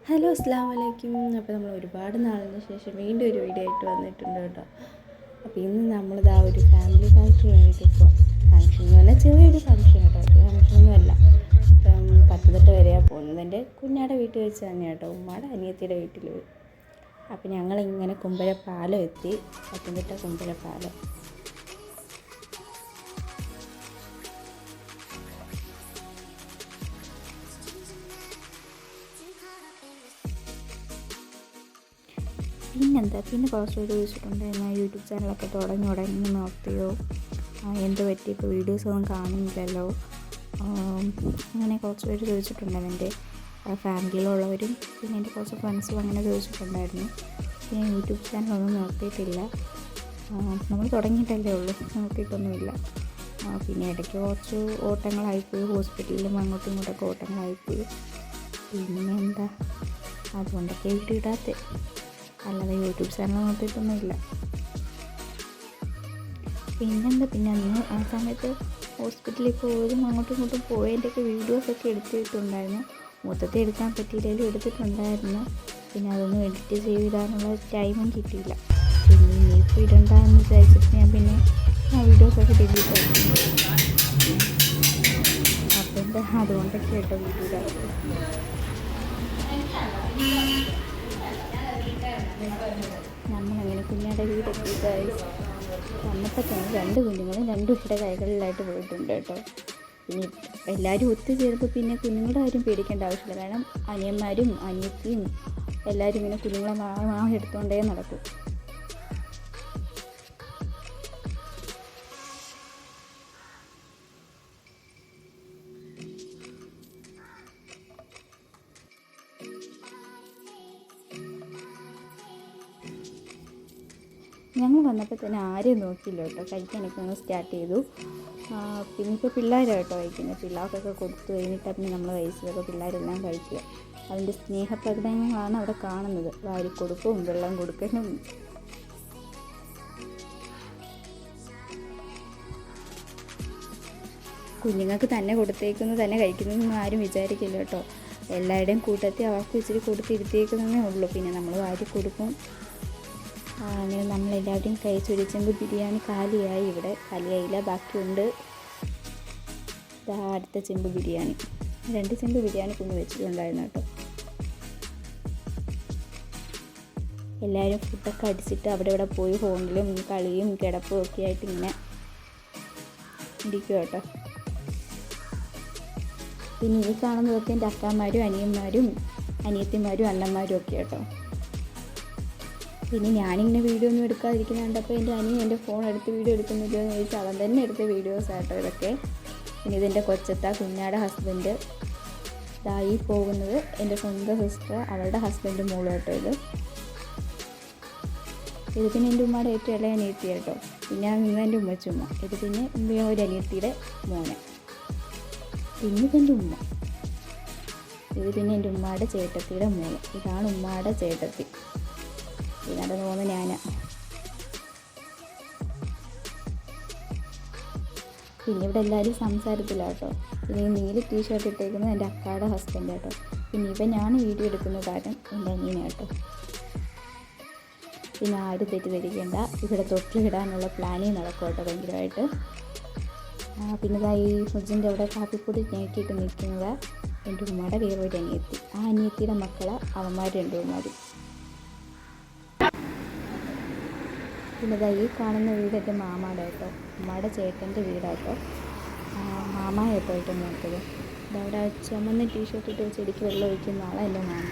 Hello അസ്സലാമു അലൈക്കും. അപ്പോൾ നമ്മൾ ഒരുപാട് നാളിന് ശേഷം വീണ്ടും ഒരു വീഡിയോ ആയിട്ട് വന്നിട്ടുണ്ട് കേട്ടോ. അപ്പോൾ ഇന്ന് നമ്മളിതാ ഒരു ഫാമിലി ഫംഗ്ഷന് വേണ്ടിയിട്ട് ഇപ്പോൾ ഫംഗ്ഷൻ എന്ന് പറഞ്ഞാൽ ചെറിയൊരു ഫംഗ്ഷൻ കേട്ടോ, ഒരു ഫംഗ്ഷനൊന്നും അല്ല. ഇപ്പം പത്തനംതിട്ട വരെയാണ് പോകുന്നത്. എൻ്റെ കുഞ്ഞാടെ വീട്ടിൽ വെച്ച് തന്നെ കേട്ടോ, ഉമ്മയുടെ അനിയത്തിയുടെ വീട്ടിൽ. അപ്പോൾ ഞങ്ങളിങ്ങനെ കുമ്പഴപ്പാലം എത്തി, പത്തനംതിട്ട കുമ്പഴപ്പാലം. പിന്നെ കുറച്ച് പേര് ചോദിച്ചിട്ടുണ്ടായിരുന്നു യൂട്യൂബ് ചാനലൊക്കെ തുടങ്ങി നോക്കിയോ, എന്ത് പറ്റി ഇപ്പോൾ വീഡിയോസൊന്നും കാണുന്നില്ലല്ലോ. അങ്ങനെ കുറച്ച് പേര് ചോദിച്ചിട്ടുണ്ടായിരുന്നു. എൻ്റെ ഫാമിലിയിലുള്ളവരും പിന്നെ എൻ്റെ കുറച്ച് ഫ്രണ്ട്സും അങ്ങനെ ചോദിച്ചിട്ടുണ്ടായിരുന്നു. പിന്നെ യൂട്യൂബ് ചാനലൊന്നും നോക്കിയിട്ടില്ല, നമ്മൾ തുടങ്ങിയിട്ടല്ലേ ഉള്ളൂ, നോക്കിയിട്ടൊന്നുമില്ല. പിന്നെ ഇടയ്ക്ക് കുറച്ച് ഓട്ടങ്ങളായിപ്പോയി, ഹോസ്പിറ്റലിലും അങ്ങോട്ടും ഇങ്ങോട്ടൊക്കെ ഓട്ടങ്ങളായിപ്പോയി. പിന്നെ എന്താ, അതുകൊണ്ടൊക്കെ വീഡിയോ ഇടാത്തെ, അല്ലാതെ യൂട്യൂബ് ചാനൽ നോക്കിയിട്ടൊന്നുമില്ല. പിന്നെ അന്ന് ആ സമയത്ത് ഹോസ്പിറ്റലിൽ പോയതും അങ്ങോട്ടും ഇങ്ങോട്ടും പോയതിൻ്റെയൊക്കെ വീഡിയോസൊക്കെ എടുത്തിട്ടുണ്ടായിരുന്നു. മൊത്തത്തിൽ എടുക്കാൻ പറ്റിയില്ലെങ്കിലും എടുത്തിട്ടുണ്ടായിരുന്നു. പിന്നെ അതൊന്നും എഡിറ്റ് ചെയ്തിടാനുള്ള ടൈമും കിട്ടിയില്ല. പിന്നെ ഇനിയിപ്പോൾ ഇടണ്ടെന്ന് വിചാരിച്ചിട്ട് ഞാൻ പിന്നെ ആ വീഡിയോസൊക്കെ ഡിലീറ്റ് ആക്കി. അപ്പോൾ എന്താ, അതുകൊണ്ടൊക്കെ കേട്ടോ വീഡിയോ ഇടാത്തത്. നമ്മളങ്ങനെ കുഞ്ഞാടെ വീടെത്തി ഗൈസ്. വന്നപ്പോൾ തന്നെ 2 കുഞ്ഞുങ്ങളും 2 പേരുടെ കൈകളിലായിട്ട് പോയിട്ടുണ്ട് കേട്ടോ. ഇനി എല്ലാവരും ഒത്തുചേരുമ്പോൾ പിന്നെ കുഞ്ഞുങ്ങളുടെ കാര്യം പേടിക്കേണ്ട ആവശ്യമില്ല. കാരണം അനിയന്മാരും അനിയത്തിയും എല്ലാവരും ഇങ്ങനെ കുഞ്ഞുങ്ങളെ മാറി എടുത്തുകൊണ്ടേ നടക്കും. ഞങ്ങൾ വന്നപ്പോൾ തന്നെ ആരെയും നോക്കിയില്ല കേട്ടോ, കഴിക്കാനൊക്കെ ഞങ്ങൾ സ്റ്റാർട്ട് ചെയ്തു. പിന്നെ ഇപ്പോൾ പിള്ളേരാണ് കേട്ടോ കഴിക്കുന്നത്. പിള്ളേർക്കൊക്കെ കൊടുത്തു കഴിഞ്ഞിട്ട് പിന്നെ നമ്മൾ കഴിച്ചതൊക്കെ പിള്ളേരെല്ലാം കഴിക്കുക. അതിൻ്റെ സ്നേഹപ്രകടനങ്ങളാണ് അവിടെ കാണുന്നത്. വാരിക്കൊടുക്കും, വെള്ളം കൊടുക്കലും. കുഞ്ഞുങ്ങൾക്ക് തന്നെ കൊടുത്തേക്കുന്നത് തന്നെ കഴിക്കുന്നതെന്നൊന്നും ആരും വിചാരിക്കില്ല കേട്ടോ. എല്ലാവരുടെയും കൂട്ടത്തിൽ അവർക്ക് ഇച്ചിരി കൊടുത്തിരുത്തിയേക്കുന്നതേ ഉള്ളൂ. പിന്നെ നമ്മൾ വാരി കൊടുക്കും. അങ്ങനെ നമ്മളെല്ലാവരും കഴിച്ചൊരു ചെമ്പ് ബിരിയാണി കാലിയായി. ഇവിടെ കാലിയായില്ല, ബാക്കിയുണ്ട്. അടുത്ത ചെമ്പ് ബിരിയാണി, 2 ചെമ്പ് ബിരിയാണി കുഞ്ഞ് വെച്ചിട്ടുണ്ടായിരുന്നു കേട്ടോ. എല്ലാവരും ഫുഡൊക്കെ അടിച്ചിട്ട് അവിടെ ഇവിടെ പോയി ഫോണിലും കളിയും കിടപ്പും ഒക്കെ ആയിട്ട് ഇങ്ങനെ ഇരിക്കും കേട്ടോ. പിന്നെ ഈ കാണുന്നതൊക്കെ എൻ്റെ അക്കാമാരും അനിയന്മാരും അനിയത്തിമാരും അണ്ണന്മാരും ഒക്കെ കേട്ടോ. പിന്നെ ഞാനിങ്ങനെ വീഡിയോ ഒന്നും എടുക്കാതിരിക്കുന്ന കണ്ടപ്പോൾ എൻ്റെ അനിയൻ എൻ്റെ ഫോൺ എടുത്ത് വീഡിയോ എടുക്കുന്നില്ലോ എന്ന് ചോദിച്ചാൽ അവൻ തന്നെ എടുത്ത വീഡിയോസ് ആട്ടോ ഇതൊക്കെ. പിന്നെ ഇതെൻ്റെ കൊച്ചത്ത കുഞ്ഞാടെ ഹസ്ബൻഡ്. ഇതായി പോകുന്നത് എൻ്റെ സ്വന്തം സിസ്റ്റർ, അവളുടെ ഹസ്ബൻഡ് മോളും കേട്ടോ. ഇത് പിന്നെ എൻ്റെ ഉമ്മയുടെ ഏറ്റവും ഇളയ അനിയത്തി കേട്ടോ. പിന്നെ നിന്ന് എൻ്റെ ഉമ്മച്ചുമ്മ. ഇത് പിന്നെ ഒരു അനിയത്തിയുടെ മോനെ. പിന്നെ ഇതെൻ്റെ ഉമ്മ. ഇത് പിന്നെ എൻ്റെ ഉമ്മയുടെ ചേട്ടത്തിയുടെ മോന്. ഇതാണ് ഉമ്മയുടെ ചേട്ടത്തി. ഇതിനകത്ത് തോന്നുന്നു ഞാനാ. പിന്നെ ഇവിടെ എല്ലാവരും സംസാരത്തിലാണ് കേട്ടോ. പിന്നെ ഈ നീല ടീഷർട്ട് ഇട്ടേക്കുന്നത് എൻ്റെ അക്കാടെ ഹസ്ബൻഡ് കേട്ടോ. പിന്നെ ഇവനാണ് വീഡിയോ എടുക്കുന്ന കാര്യം എൻ്റെ അനിയനെ കേട്ടോ. പിന്നെ ആരും തെറ്റിദ്ധരിക്കേണ്ട, ഇവിടെ തൊട്ടിലിടാനുള്ള പ്ലാനിങ് നടക്കും കേട്ടോ ഭയങ്കരമായിട്ട്. പിന്നെ ഇതാ ഈ ഫ്രിഡ്ജിൻ്റെ അവിടെ കാപ്പിപ്പൊടി ഞെക്കിയിട്ട് നിൽക്കുന്നത് എൻ്റെ ഉമ്മയുടെ വേറൊരു അനിയത്തി. ആ അനിയത്തിയുടെ മക്കളെ അവന്മാർ 2 ഉമ്മമാരും. പിന്നെ ഇതാ ഈ കാണുന്ന വീട് എൻ്റെ മാമാടെ കേട്ടോ, ഉമ്മയുടെ ചേട്ടൻ്റെ വീടാട്ടോ. മാമായാട്ടോ കേട്ടോ നോക്കത്. ഇതവിടെ ചുമന്ന ടീഷർട്ട് ഇട്ട് ചെടിക്ക് വെള്ളം ഒഴിക്കുന്ന ആളാണ് എൻ്റെ മാമ.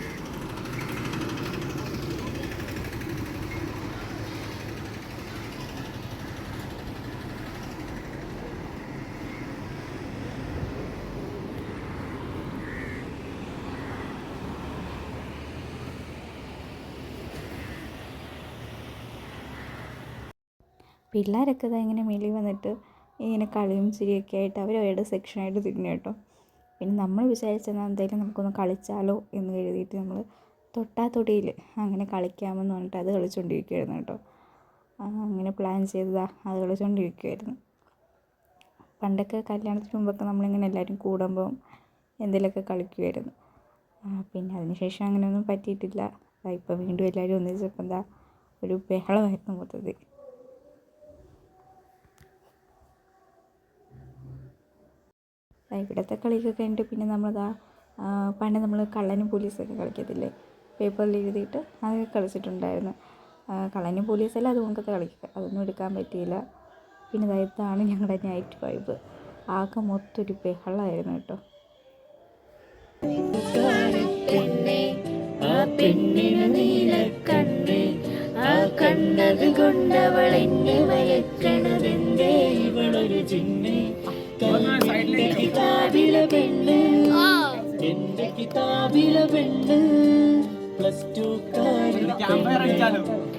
പിള്ളേരൊക്കെ ഇതാ ഇങ്ങനെ മേളിൽ വന്നിട്ട് ഇങ്ങനെ കളിയും ചിരിയൊക്കെ ആയിട്ട് അവരവരുടെ സെക്ഷനായിട്ട് തിരിഞ്ഞു കേട്ടോ. പിന്നെ നമ്മൾ വിചാരിച്ചെന്നാൽ എന്തായാലും നമുക്കൊന്ന് കളിച്ചാലോ എന്ന് കരുതിയിട്ട് നമ്മൾ തൊട്ടിയിൽ അങ്ങനെ കളിക്കാമെന്ന് പറഞ്ഞിട്ട് അത് കളിച്ചുകൊണ്ടിരിക്കുമായിരുന്നു കേട്ടോ. അങ്ങനെ പ്ലാൻ ചെയ്തതാ, അത് കളിച്ചുകൊണ്ടിരിക്കുമായിരുന്നു. പണ്ടൊക്കെ കല്യാണത്തിന് മുമ്പൊക്കെ നമ്മളിങ്ങനെ എല്ലാവരും കൂടുമ്പം എന്തെങ്കിലുമൊക്കെ കളിക്കുമായിരുന്നു. പിന്നെ അതിനുശേഷം അങ്ങനെയൊന്നും പറ്റിയിട്ടില്ല. ഇപ്പോൾ വീണ്ടും എല്ലാവരും ഒന്നിച്ചപ്പോൾ ഒരു ബഹളമായിരുന്നു മൊത്തത്തിൽ. ഇവിടുത്തെ കളിയൊക്കെ കഴിഞ്ഞിട്ട് പിന്നെ പണ്ട് നമ്മൾ കള്ളനും പോലീസൊക്കെ കളിക്കത്തില്ലേ, പേപ്പറിൽ എഴുതിയിട്ട് അതൊക്കെ കളിച്ചിട്ടുണ്ടായിരുന്നു. കള്ളനും പോലീസല്ല, അത് കൊണ്ടത്തെ കളിക്കുക, അതൊന്നും എടുക്കാൻ പറ്റിയില്ല. പിന്നെ ഇതാണ് ഞങ്ങളുടെ നൈറ്റ് വൈബ്. ആകെ മൊത്തം ഒരു ബഹളമായിരുന്നു കേട്ടോ. കണ്ണത് കൊണ്ടവൾ എന്നെ മയക്കണതെന്തേ ഇവളൊരു ജിന്നെ കിതാബിലെ പെണ്ണ് എന്റെ കിതാബിലെ പെണ്ണ് പ്ലസ് ടു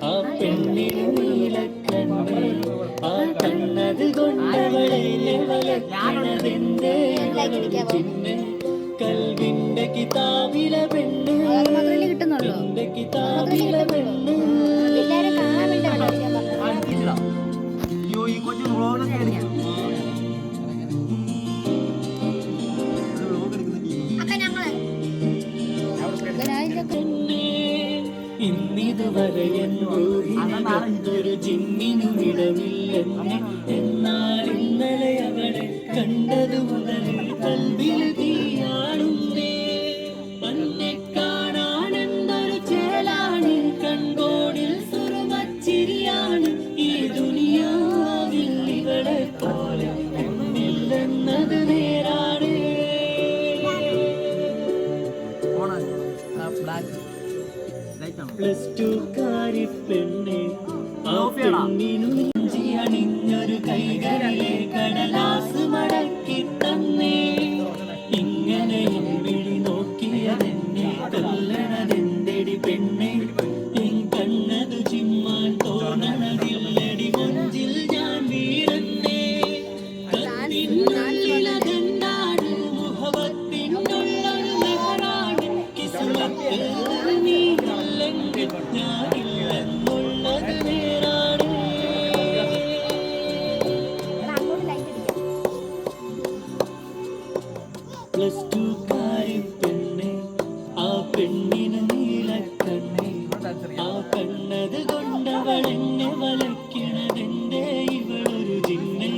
ആ പെണ്ണിന് നീലക്കണ്ണ് ആ കണ്ണത് കൊണ്ടവൾ എന്നെ മയക്കണതെന്തേ ഇവളൊരു ജിന്നെ കൽവിന്റെ കിതാബിലെ പെണ്ണ് എന്റെ കിതാബിലെ പെണ്ണ്. ഇന്നിതുവരെ എന്നൊരു ജിന്നിനും ഇടമില്ലെന്ന്, എന്നാൽ ഇന്നലെ അവളെ കണ്ടതു മുതൽ കൽവിൽ തീയാടുന്നേ. അന്നെ കാണാൻ എന്തൊരു ചേലാണ്, കൺകോടിൽ സുറുമച്ചിരിയാണ്. ഈ ദുനിയാവിൽ ഇവളെ പോലെ ഒന്നില്ലെന്നത് നേരാണ്. പ്ലസ് ടു കാരി പെണ്ണെ ആ പെണ്ണിനു നെഞ്ചി അണിഞ്ഞൊരു കൈകളിലെ കടലാസ് മടക്കി തന്നേ. ഇങ്ങനെ വിളി നോക്കിയതെന്നെ കൊല്ലണതെന്തെടി പെണ്ണെ, എൻ കണ്ണതു ചിമ്മാൻ തോന്നണതില്ലടി മൊഞ്ചിൽ ഞാൻ വീരന്നേ. കത്തിനുള്ളിലതെന്താണ് മുഹബത്തിനുള്ളൊരു മെഹറാണ്, കിസ്മത്ത് നീ അല്ലെങ്കിൽ ഞാനില്ലെന്നുള്ളത് നേരാണ്. പ്ലസ് ടു കാരി പെണ്ണെ ആ പെണ്ണിന് നീലക്കണ്ണെ ആ കണ്ണത് കൊണ്ടവൾ എന്നെ വലയ്ക്കണതെന്തേ ഇവളൊരു ജിന്നെ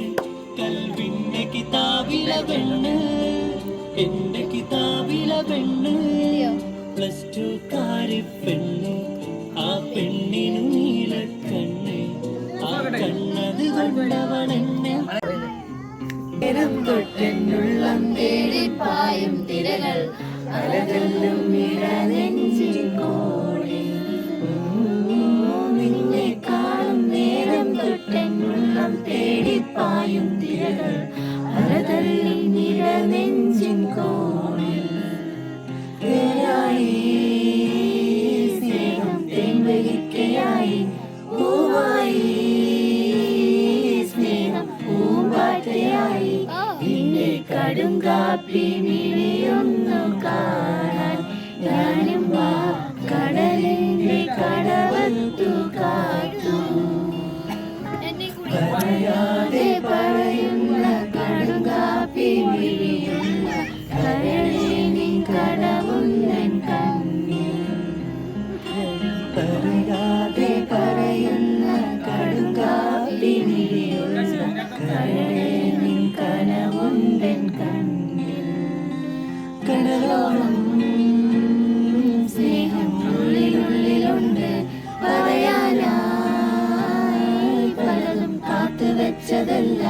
കൽവിന്റെ കിതാബിലെ പെണ്ണ് എന്റെ കിതാബിലെ പെണ്ണ്. പ്ലസ് ടു കാരി പെണ്ണ് ആ പെണ്ണിനു നീലക്കണ്ണെ ആ കണ്ണത് കൊണ്ടവൾ എന്നെ തൊട്ടെന്നുള്ളം തേടിപ്പായും തിരകൾ അലതല്ലും നെഞ്ചിക്കോളിൽ. നിന്നെ കാണും നേരം തൊട്ടെന്നുള്ളം തേടിപ്പായും തിരകൾ അലതല്ലും നെഞ്ചിൻ കോണിൽ. സ്നേഹം തേൻവലിക്കയായി പൂവായി, സ്നേഹം പൂമ്പാറ്റയായി നിന്റെ കടുങ്കാപ്പി മിഴിയൊന്നു കാണാൻ ഞാനും വാ കടലിന്റെ കടവത്തു കാത്തു. പറയാതെ പറയുന്ന കടുങ്കാപ്പി മിഴിയുള്ള കരളെ നീ കടവുന്നൻ കണ്ണിൽ. പറയാതെ പറയുന്ന കടുങ്കാപ്പി മിഴിയുള്ള കരളെ നീ കനവുണ്ടൻ കണ്ണിൽ. കടലോളം സ്നേഹം ഉള്ളിലുള്ളിലുണ്ട്, പറയാനായി പലതും കാത്തുവെച്ചതല്ല.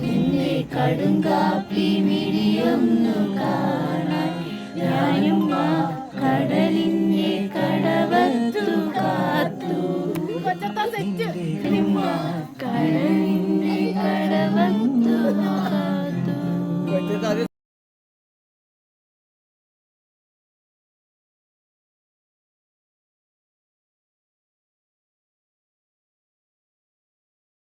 നിന്റെ കടുങ്കാപ്പി മിഴിയൊന്നു കാണാൻ ഞാനും വാ കടൽ